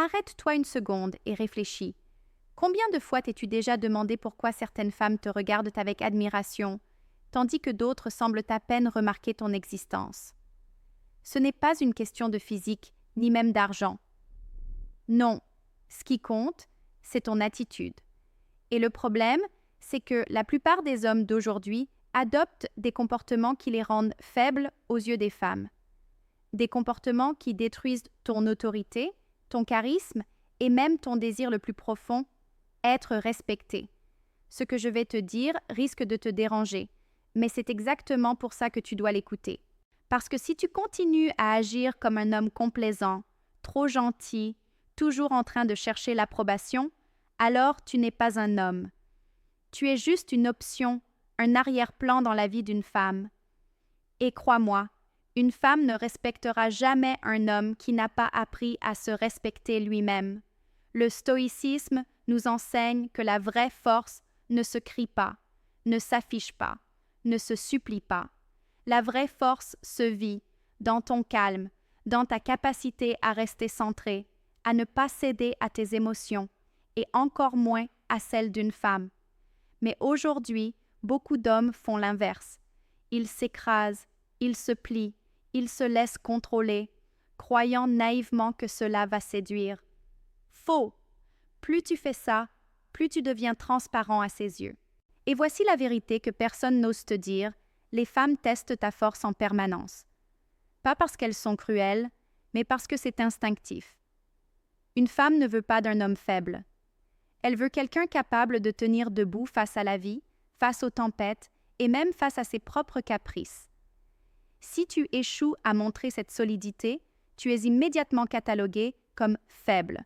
arrête-toi une seconde et réfléchis. Combien de fois t'es-tu déjà demandé pourquoi certaines femmes te regardent avec admiration, tandis que d'autres semblent à peine remarquer ton existence? Ce n'est pas une question de physique, ni même d'argent. Non, ce qui compte, c'est ton attitude. Et le problème, c'est que la plupart des hommes d'aujourd'hui adoptent des comportements qui les rendent faibles aux yeux des femmes. Des comportements qui détruisent ton autorité, ton charisme et même ton désir le plus profond, être respecté. Ce que je vais te dire risque de te déranger, mais c'est exactement pour ça que tu dois l'écouter. Parce que si tu continues à agir comme un homme complaisant, trop gentil, toujours en train de chercher l'approbation, alors tu n'es pas un homme. Tu es juste une option, un arrière-plan dans la vie d'une femme. Et crois-moi, une femme ne respectera jamais un homme qui n'a pas appris à se respecter lui-même. Le stoïcisme nous enseigne que la vraie force ne se crie pas, ne s'affiche pas, ne se supplie pas. La vraie force se vit dans ton calme, dans ta capacité à rester centré, à ne pas céder à tes émotions, et encore moins à celles d'une femme. Mais aujourd'hui, beaucoup d'hommes font l'inverse. Ils s'écrasent, ils se plient, ils se laissent contrôler, croyant naïvement que cela va séduire. Faux! Plus tu fais ça, plus tu deviens transparent à ses yeux. Et voici la vérité que personne n'ose te dire, les femmes testent ta force en permanence. Pas parce qu'elles sont cruelles, mais parce que c'est instinctif. Une femme ne veut pas d'un homme faible. Elle veut quelqu'un capable de tenir debout face à la vie, face aux tempêtes et même face à ses propres caprices. Si tu échoues à montrer cette solidité, tu es immédiatement catalogué comme faible.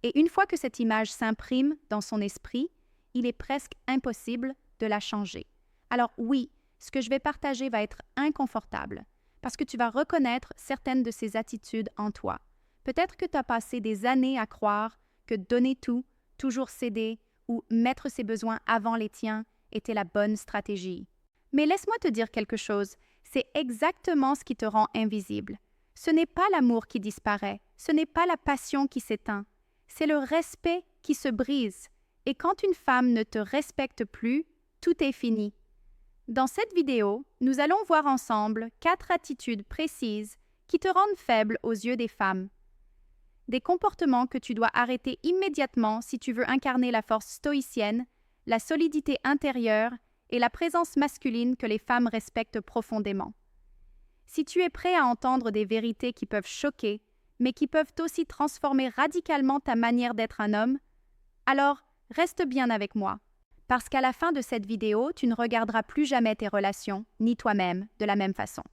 Et une fois que cette image s'imprime dans son esprit, il est presque impossible de la changer. Alors oui, ce que je vais partager va être inconfortable, parce que tu vas reconnaître certaines de ces attitudes en toi. Peut-être que tu as passé des années à croire que donner tout, toujours céder ou mettre ses besoins avant les tiens était la bonne stratégie. Mais laisse-moi te dire quelque chose, c'est exactement ce qui te rend invisible. Ce n'est pas l'amour qui disparaît, ce n'est pas la passion qui s'éteint, c'est le respect qui se brise. Et quand une femme ne te respecte plus, tout est fini. Dans cette vidéo, nous allons voir ensemble 4 attitudes précises qui te rendent faible aux yeux des femmes. Des comportements que tu dois arrêter immédiatement si tu veux incarner la force stoïcienne, la solidité intérieure et la présence masculine que les femmes respectent profondément. Si tu es prêt à entendre des vérités qui peuvent choquer, mais qui peuvent aussi transformer radicalement ta manière d'être un homme, alors reste bien avec moi. Parce qu'à la fin de cette vidéo, tu ne regarderas plus jamais tes relations, ni toi-même, de la même façon.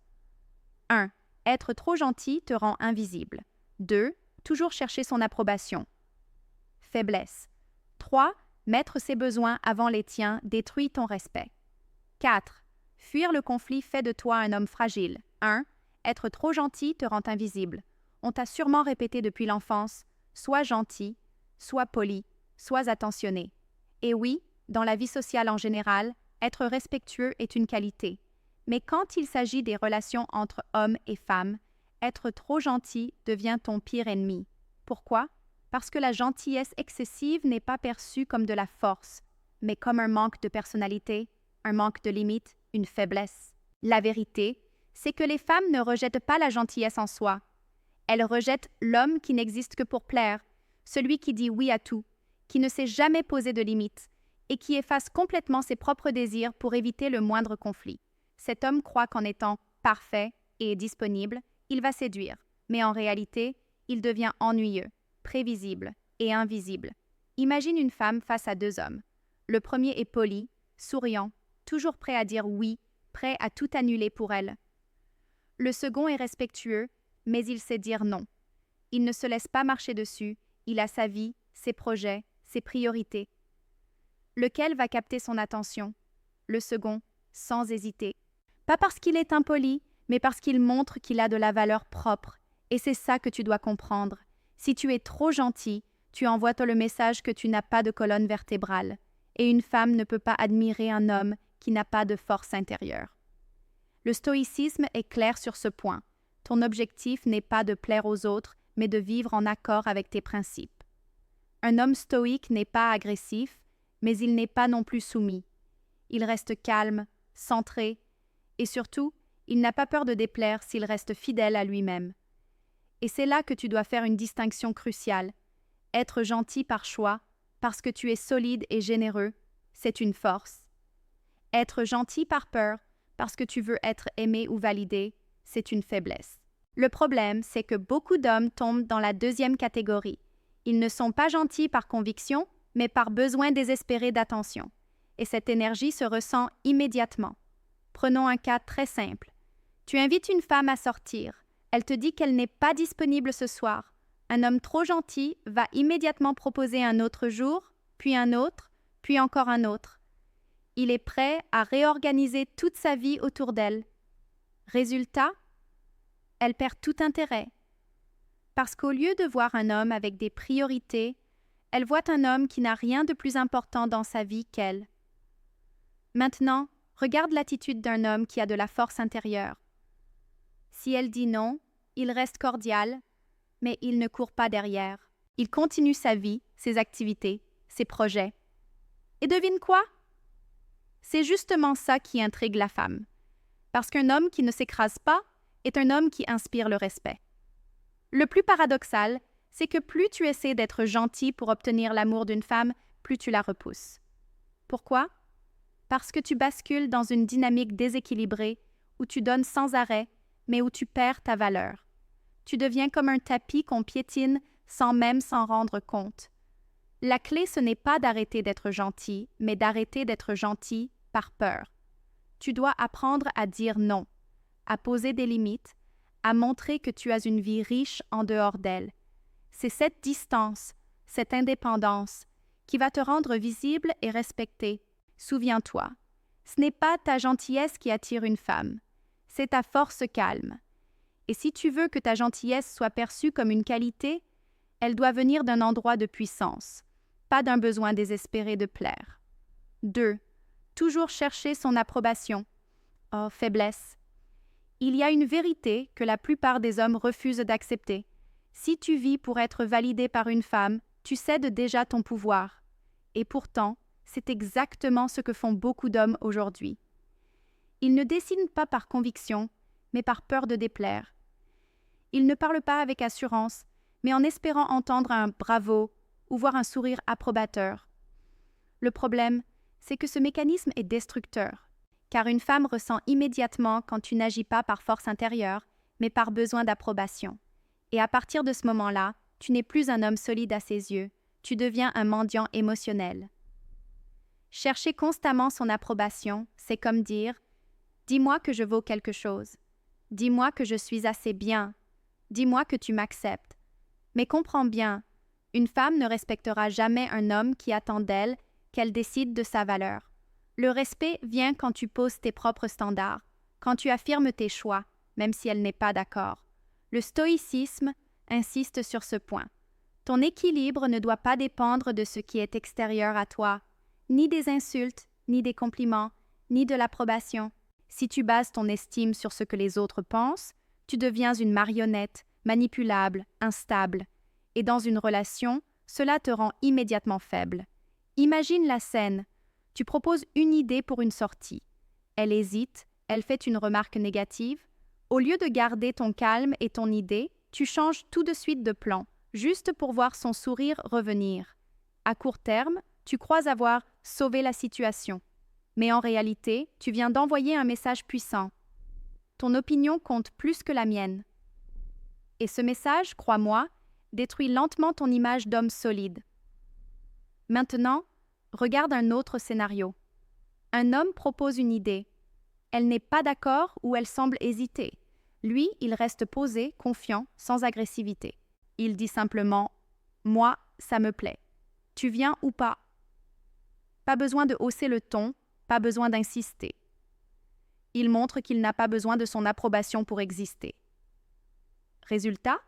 1. Être trop gentil te rend invisible. 2. Toujours chercher son approbation. Faiblesse. 3. Mettre ses besoins avant les tiens détruit ton respect. 4. Fuir le conflit fait de toi un homme fragile. 1. Être trop gentil te rend invisible. On t'a sûrement répété depuis l'enfance, sois gentil, sois poli, sois attentionné. Et oui, dans la vie sociale en général, être respectueux est une qualité. Mais quand il s'agit des relations entre hommes et femmes, être trop gentil devient ton pire ennemi. Pourquoi? Parce que la gentillesse excessive n'est pas perçue comme de la force, mais comme un manque de personnalité, un manque de limite, une faiblesse. La vérité, c'est que les femmes ne rejettent pas la gentillesse en soi. Elles rejettent l'homme qui n'existe que pour plaire, celui qui dit oui à tout, qui ne s'est jamais posé de limites et qui efface complètement ses propres désirs pour éviter le moindre conflit. Cet homme croit qu'en étant parfait et disponible, il va séduire, mais en réalité, il devient ennuyeux, prévisible et invisible. Imagine une femme face à 2 hommes. Le premier est poli, souriant, toujours prêt à dire oui, prêt à tout annuler pour elle. Le second est respectueux, mais il sait dire non. Il ne se laisse pas marcher dessus, il a sa vie, ses projets, ses priorités. Lequel va capter son attention? Le second, sans hésiter. Pas parce qu'il est impoli, mais parce qu'il montre qu'il a de la valeur propre. Et c'est ça que tu dois comprendre. Si tu es trop gentil, tu envoies le message que tu n'as pas de colonne vertébrale. Et une femme ne peut pas admirer un homme qui n'a pas de force intérieure. Le stoïcisme est clair sur ce point. Ton objectif n'est pas de plaire aux autres, mais de vivre en accord avec tes principes. Un homme stoïque n'est pas agressif, mais il n'est pas non plus soumis. Il reste calme, centré, et surtout, il n'a pas peur de déplaire s'il reste fidèle à lui-même. Et c'est là que tu dois faire une distinction cruciale. Être gentil par choix, parce que tu es solide et généreux, c'est une force. Être gentil par peur, parce que tu veux être aimé ou validé, c'est une faiblesse. Le problème, c'est que beaucoup d'hommes tombent dans la deuxième catégorie. Ils ne sont pas gentils par conviction, mais par besoin désespéré d'attention. Et cette énergie se ressent immédiatement. Prenons un cas très simple. Tu invites une femme à sortir. Elle te dit qu'elle n'est pas disponible ce soir. Un homme trop gentil va immédiatement proposer un autre jour, puis un autre, puis encore un autre. Il est prêt à réorganiser toute sa vie autour d'elle. Résultat, elle perd tout intérêt. Parce qu'au lieu de voir un homme avec des priorités, elle voit un homme qui n'a rien de plus important dans sa vie qu'elle. Maintenant, regarde l'attitude d'un homme qui a de la force intérieure. Si elle dit non, il reste cordial, mais il ne court pas derrière. Il continue sa vie, ses activités, ses projets. Et devine quoi? C'est justement ça qui intrigue la femme. Parce qu'un homme qui ne s'écrase pas est un homme qui inspire le respect. Le plus paradoxal, c'est que plus tu essaies d'être gentil pour obtenir l'amour d'une femme, plus tu la repousses. Pourquoi? Parce que tu bascules dans une dynamique déséquilibrée où tu donnes sans arrêt, mais où tu perds ta valeur. Tu deviens comme un tapis qu'on piétine sans même s'en rendre compte. La clé, ce n'est pas d'arrêter d'être gentil, mais d'arrêter d'être gentil par peur. Tu dois apprendre à dire non, à poser des limites, à montrer que tu as une vie riche en dehors d'elle. C'est cette distance, cette indépendance, qui va te rendre visible et respecté. Souviens-toi, ce n'est pas ta gentillesse qui attire une femme, c'est ta force calme. Et si tu veux que ta gentillesse soit perçue comme une qualité, elle doit venir d'un endroit de puissance, pas d'un besoin désespéré de plaire. 2. Toujours chercher son approbation. Oh, faiblesse. Il y a une vérité que la plupart des hommes refusent d'accepter. Si tu vis pour être validé par une femme, tu cèdes déjà ton pouvoir. Et pourtant, c'est exactement ce que font beaucoup d'hommes aujourd'hui. Ils ne dessinent pas par conviction, mais par peur de déplaire. Ils ne parlent pas avec assurance, mais en espérant entendre un bravo ou voir un sourire approbateur. Le problème, c'est que ce mécanisme est destructeur, car une femme ressent immédiatement quand tu n'agis pas par force intérieure, mais par besoin d'approbation. Et à partir de ce moment-là, tu n'es plus un homme solide à ses yeux, tu deviens un mendiant émotionnel. Chercher constamment son approbation, c'est comme dire « Dis-moi que je vaux quelque chose. Dis-moi que je suis assez bien. Dis-moi que tu m'acceptes. » Mais comprends bien, une femme ne respectera jamais un homme qui attend d'elle qu'elle décide de sa valeur. Le respect vient quand tu poses tes propres standards, quand tu affirmes tes choix, même si elle n'est pas d'accord. Le stoïcisme insiste sur ce point. Ton équilibre ne doit pas dépendre de ce qui est extérieur à toi, ni des insultes, ni des compliments, ni de l'approbation. Si tu bases ton estime sur ce que les autres pensent, tu deviens une marionnette, manipulable, instable. Et dans une relation, cela te rend immédiatement faible. Imagine la scène. Tu proposes une idée pour une sortie. Elle hésite, elle fait une remarque négative. Au lieu de garder ton calme et ton idée, tu changes tout de suite de plan, juste pour voir son sourire revenir. À court terme, tu crois avoir sauvé la situation. Mais en réalité, tu viens d'envoyer un message puissant. Ton opinion compte plus que la mienne. Et ce message, crois-moi, détruit lentement ton image d'homme solide. Maintenant, regarde un autre scénario. Un homme propose une idée. Elle n'est pas d'accord ou elle semble hésiter. Lui, il reste posé, confiant, sans agressivité. Il dit simplement « Moi, ça me plaît. Tu viens ou pas ?» Pas besoin de hausser le ton, pas besoin d'insister. Il montre qu'il n'a pas besoin de son approbation pour exister. Résultat?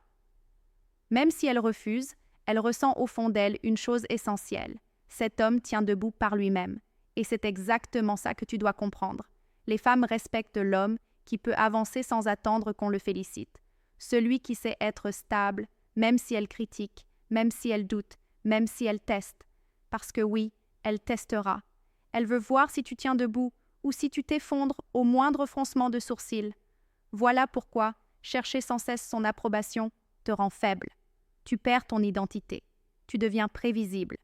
Même si elle refuse, elle ressent au fond d'elle une chose essentielle. Cet homme tient debout par lui-même. Et c'est exactement ça que tu dois comprendre. Les femmes respectent l'homme qui peut avancer sans attendre qu'on le félicite. Celui qui sait être stable, même si elle critique, même si elle doute, même si elle teste. Parce que oui, elle testera. Elle veut voir si tu tiens debout ou si tu t'effondres au moindre froncement de sourcils. Voilà pourquoi chercher sans cesse son approbation te rend faible. Tu perds ton identité. Tu deviens prévisible.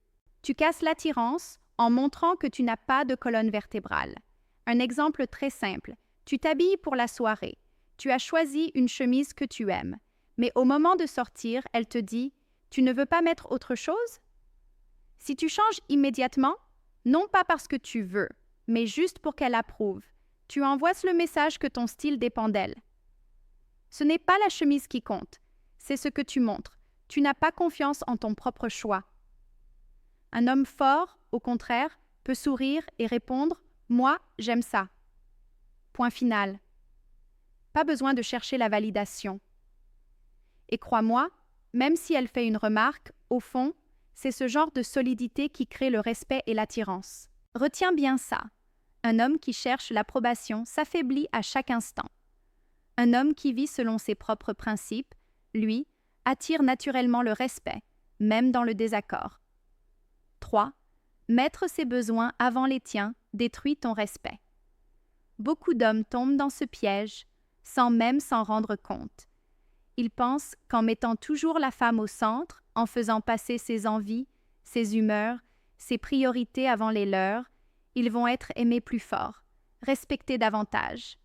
Tu casses l'attirance en montrant que tu n'as pas de colonne vertébrale. Un exemple très simple. Tu t'habilles pour la soirée. Tu as choisi une chemise que tu aimes. Mais au moment de sortir, elle te dit « Tu ne veux pas mettre autre chose ?» Si tu changes immédiatement, non pas parce que tu veux, mais juste pour qu'elle approuve, tu envoies le message que ton style dépend d'elle. Ce n'est pas la chemise qui compte, c'est ce que tu montres. Tu n'as pas confiance en ton propre choix. Un homme fort, au contraire, peut sourire et répondre « Moi, j'aime ça ». Point final. Pas besoin de chercher la validation. Et crois-moi, même si elle fait une remarque, au fond, c'est ce genre de solidité qui crée le respect et l'attirance. Retiens bien ça. Un homme qui cherche l'approbation s'affaiblit à chaque instant. Un homme qui vit selon ses propres principes, lui, attire naturellement le respect, même dans le désaccord. 3. Mettre ses besoins avant les tiens détruit ton respect. Beaucoup d'hommes tombent dans ce piège sans même s'en rendre compte. Ils pensent qu'en mettant toujours la femme au centre, en faisant passer ses envies, ses humeurs, ses priorités avant les leurs, ils vont être aimés plus fort, respectés davantage.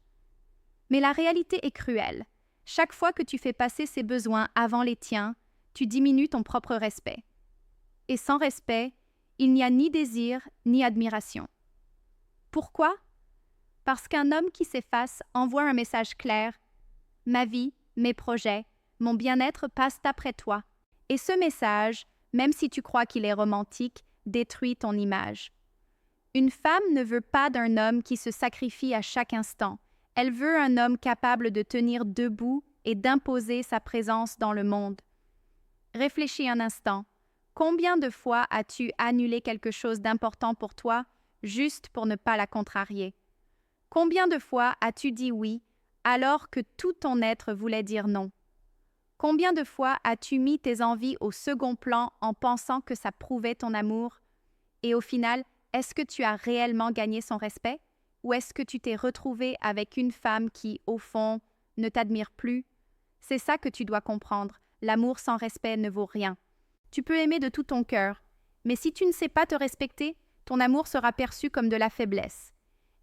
Mais la réalité est cruelle. Chaque fois que tu fais passer ses besoins avant les tiens, tu diminues ton propre respect. Et sans respect, il n'y a ni désir ni admiration. Pourquoi? Parce qu'un homme qui s'efface envoie un message clair « Ma vie, mes projets, mon bien-être passent après toi. » Et ce message, même si tu crois qu'il est romantique, détruit ton image. Une femme ne veut pas d'un homme qui se sacrifie à chaque instant. Elle veut un homme capable de tenir debout et d'imposer sa présence dans le monde. Réfléchis un instant. Combien de fois as-tu annulé quelque chose d'important pour toi juste pour ne pas la contrarier? Combien de fois as-tu dit oui alors que tout ton être voulait dire non? Combien de fois as-tu mis tes envies au second plan en pensant que ça prouvait ton amour? Et au final, est-ce que tu as réellement gagné son respect? Ou est-ce que tu t'es retrouvé avec une femme qui, au fond, ne t'admire plus? C'est ça que tu dois comprendre. L'amour sans respect ne vaut rien. Tu peux aimer de tout ton cœur, mais si tu ne sais pas te respecter, ton amour sera perçu comme de la faiblesse.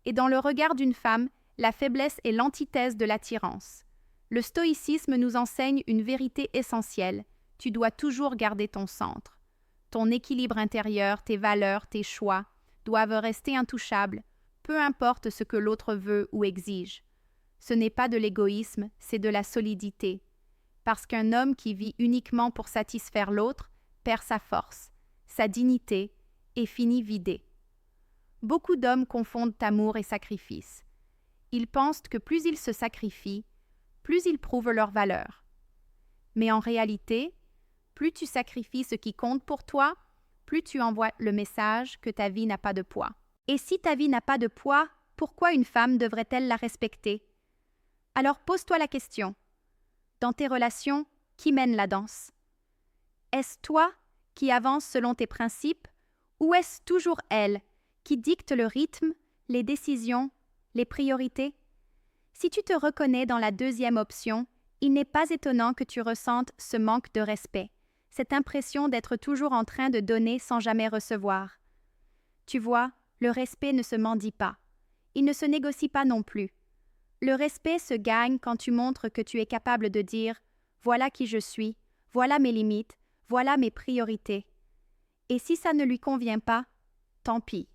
Et dans le regard d'une femme, la faiblesse est l'antithèse de l'attirance. Le stoïcisme nous enseigne une vérité essentielle. Tu dois toujours garder ton centre. Ton équilibre intérieur, tes valeurs, tes choix doivent rester intouchables, peu importe ce que l'autre veut ou exige. Ce n'est pas de l'égoïsme, c'est de la solidité. Parce qu'un homme qui vit uniquement pour satisfaire l'autre perd sa force, sa dignité et finit vidé. Beaucoup d'hommes confondent amour et sacrifice. Ils pensent que plus ils se sacrifient, plus ils prouvent leur valeur. Mais en réalité, plus tu sacrifies ce qui compte pour toi, plus tu envoies le message que ta vie n'a pas de poids. Et si ta vie n'a pas de poids, pourquoi une femme devrait-elle la respecter? Alors pose-toi la question. Dans tes relations, qui mène la danse? Est-ce toi qui avance selon tes principes ou est-ce toujours elle qui dicte le rythme, les décisions, les priorités? Si tu te reconnais dans la deuxième option, il n'est pas étonnant que tu ressentes ce manque de respect, cette impression d'être toujours en train de donner sans jamais recevoir. Tu vois, le respect ne se mendie pas. Il ne se négocie pas non plus. Le respect se gagne quand tu montres que tu es capable de dire « Voilà qui je suis, voilà mes limites, voilà mes priorités. » Et si ça ne lui convient pas, tant pis.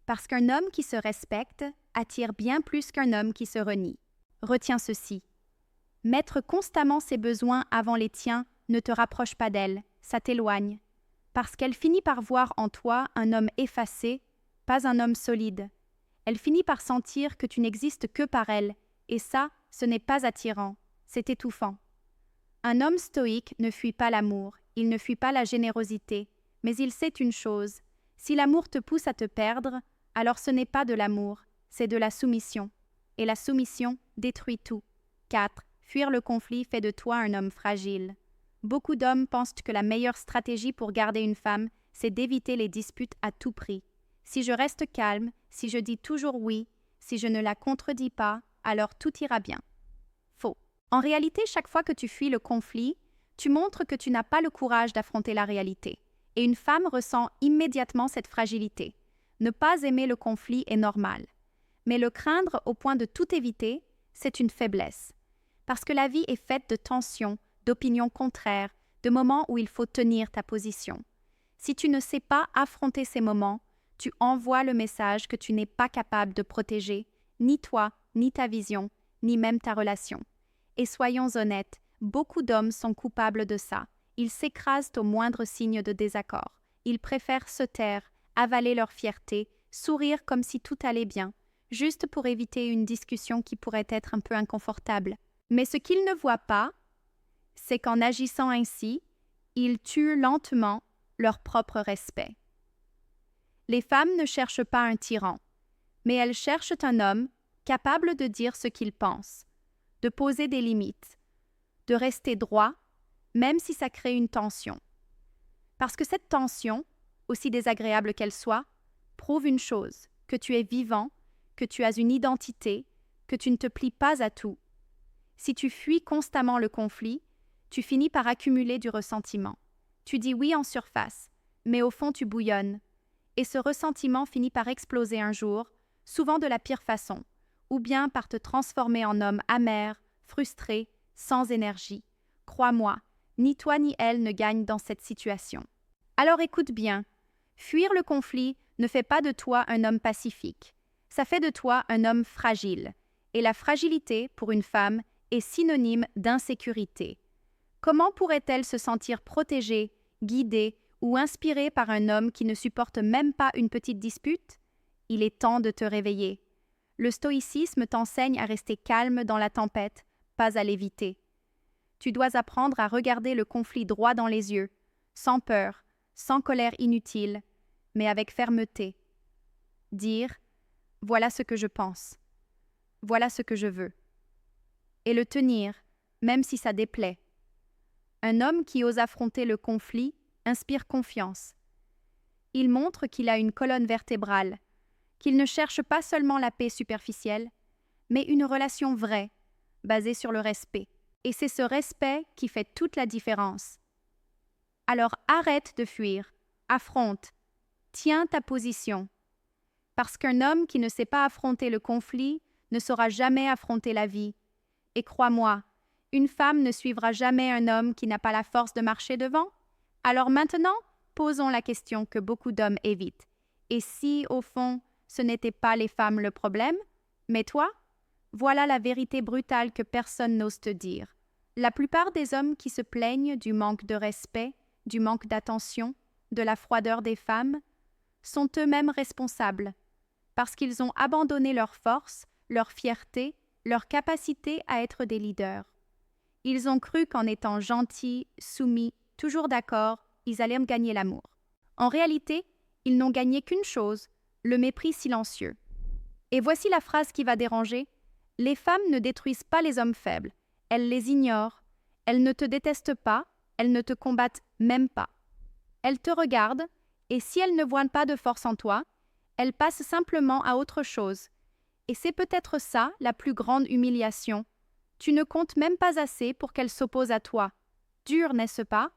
Parce qu'un homme qui se respecte attire bien plus qu'un homme qui se renie. Retiens ceci. Mettre constamment ses besoins avant les tiens ne te rapproche pas d'elle, ça t'éloigne. Parce qu'elle finit par voir en toi un homme effacé, pas un homme solide. Elle finit par sentir que tu n'existes que par elle, et ça, ce n'est pas attirant, c'est étouffant. Un homme stoïque ne fuit pas l'amour, il ne fuit pas la générosité, mais il sait une chose, si l'amour te pousse à te perdre, alors ce n'est pas de l'amour, c'est de la soumission. Et la soumission détruit tout. 4. Fuir le conflit fait de toi un homme fragile. Beaucoup d'hommes pensent que la meilleure stratégie pour garder une femme, c'est d'éviter les disputes à tout prix. Si je reste calme, si je dis toujours oui, si je ne la contredis pas, alors tout ira bien. Faux. En réalité, chaque fois que tu fuis le conflit, tu montres que tu n'as pas le courage d'affronter la réalité. Et une femme ressent immédiatement cette fragilité. Ne pas aimer le conflit est normal. Mais le craindre au point de tout éviter, c'est une faiblesse. Parce que la vie est faite de tensions, d'opinions contraires, de moments où il faut tenir ta position. Si tu ne sais pas affronter ces moments, tu envoies le message que tu n'es pas capable de protéger, ni toi, ni ta vision, ni même ta relation. Et soyons honnêtes, beaucoup d'hommes sont coupables de ça. Ils s'écrasent au moindre signe de désaccord. Ils préfèrent se taire, avaler leur fierté, sourire comme si tout allait bien, juste pour éviter une discussion qui pourrait être un peu inconfortable. Mais ce qu'ils ne voient pas, c'est qu'en agissant ainsi, ils tuent lentement leur propre respect. Les femmes ne cherchent pas un tyran, mais elles cherchent un homme capable de dire ce qu'il pense, de poser des limites, de rester droit, même si ça crée une tension. Parce que cette tension, aussi désagréable qu'elle soit, prouve une chose, que tu es vivant, que tu as une identité, que tu ne te plies pas à tout. Si tu fuis constamment le conflit, tu finis par accumuler du ressentiment. Tu dis oui en surface, mais au fond tu bouillonnes. Et ce ressentiment finit par exploser un jour, souvent de la pire façon, ou bien par te transformer en homme amer, frustré, sans énergie. Crois-moi, ni toi ni elle ne gagnent dans cette situation. Alors écoute bien, fuir le conflit ne fait pas de toi un homme pacifique. Ça fait de toi un homme fragile. Et la fragilité, pour une femme, est synonyme d'insécurité. Comment pourrait-elle se sentir protégée, guidée ou inspirée par un homme qui ne supporte même pas une petite dispute? Il est temps de te réveiller. Le stoïcisme t'enseigne à rester calme dans la tempête, pas à l'éviter. Tu dois apprendre à regarder le conflit droit dans les yeux, sans peur, sans colère inutile, mais avec fermeté. Dire « Voilà ce que je pense. Voilà ce que je veux. » Et le tenir, même si ça déplaît. Un homme qui ose affronter le conflit inspire confiance. Il montre qu'il a une colonne vertébrale, qu'il ne cherche pas seulement la paix superficielle, mais une relation vraie, basée sur le respect. Et c'est ce respect qui fait toute la différence. Alors arrête de fuir, affronte, tiens ta position. Parce qu'un homme qui ne sait pas affronter le conflit ne saura jamais affronter la vie. Et crois-moi, une femme ne suivra jamais un homme qui n'a pas la force de marcher devant. Alors maintenant, posons la question que beaucoup d'hommes évitent. Et si, au fond, ce n'était pas les femmes le problème, mais toi? Voilà la vérité brutale que personne n'ose te dire. La plupart des hommes qui se plaignent du manque de respect, du manque d'attention, de la froideur des femmes, sont eux-mêmes responsables, parce qu'ils ont abandonné leur force, leur fierté, leur capacité à être des leaders. Ils ont cru qu'en étant gentils, soumis, toujours d'accord, ils allaient gagner l'amour. En réalité, ils n'ont gagné qu'une chose, le mépris silencieux. Et voici la phrase qui va déranger. Les femmes ne détruisent pas les hommes faibles. Elles les ignorent. Elles ne te détestent pas. Elles ne te combattent même pas. Elles te regardent, et si elles ne voient pas de force en toi, elles passent simplement à autre chose. Et c'est peut-être ça la plus grande humiliation. Tu ne comptes même pas assez pour qu'elles s'opposent à toi. Dur, n'est-ce pas?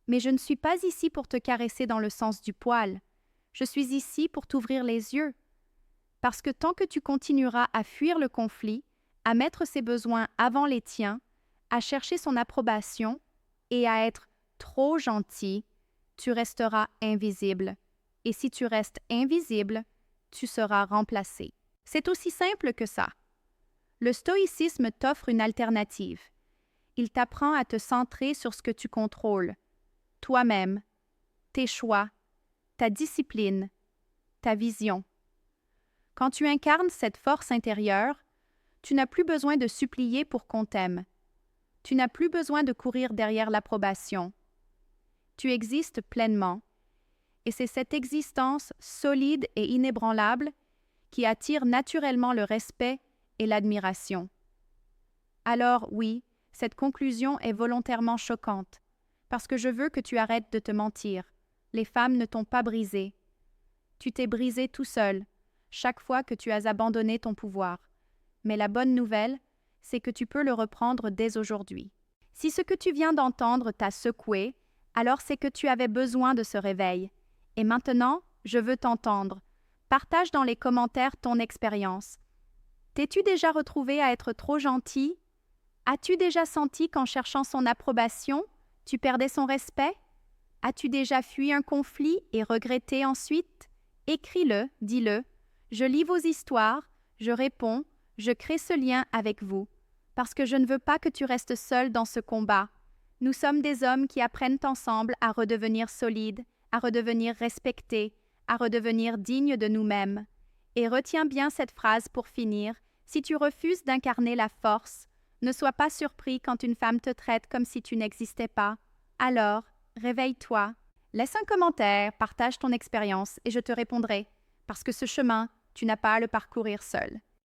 Mais je ne suis pas ici pour te caresser dans le sens du poil. Je suis ici pour t'ouvrir les yeux. Parce que tant que tu continueras à fuir le conflit, à mettre ses besoins avant les tiens, à chercher son approbation et à être trop gentil, tu resteras invisible. Et si tu restes invisible, tu seras remplacé. C'est aussi simple que ça. Le stoïcisme t'offre une alternative. Il t'apprend à te centrer sur ce que tu contrôles, toi-même, tes choix, ta discipline, ta vision. Quand tu incarnes cette force intérieure, tu n'as plus besoin de supplier pour qu'on t'aime. Tu n'as plus besoin de courir derrière l'approbation. Tu existes pleinement. Et c'est cette existence solide et inébranlable qui attire naturellement le respect et l'admiration. Alors oui, cette conclusion est volontairement choquante. Parce que je veux que tu arrêtes de te mentir. Les femmes ne t'ont pas brisé. Tu t'es brisé tout seul, chaque fois que tu as abandonné ton pouvoir. Mais la bonne nouvelle, c'est que tu peux le reprendre dès aujourd'hui. Si ce que tu viens d'entendre t'a secoué, alors c'est que tu avais besoin de ce réveil. Et maintenant, je veux t'entendre. Partage dans les commentaires ton expérience. T'es-tu déjà retrouvé à être trop gentil? As-tu déjà senti qu'en cherchant son approbation, tu perdais son respect? As-tu déjà fui un conflit et regretté ensuite? Écris-le, dis-le. Je lis vos histoires, je réponds, je crée ce lien avec vous. Parce que je ne veux pas que tu restes seul dans ce combat. Nous sommes des hommes qui apprennent ensemble à redevenir solides, à redevenir respectés, à redevenir dignes de nous-mêmes. Et retiens bien cette phrase pour finir. Si tu refuses d'incarner la force, ne sois pas surpris quand une femme te traite comme si tu n'existais pas. Alors, réveille-toi. Laisse un commentaire, partage ton expérience et je te répondrai. Parce que ce chemin, tu n'as pas à le parcourir seul.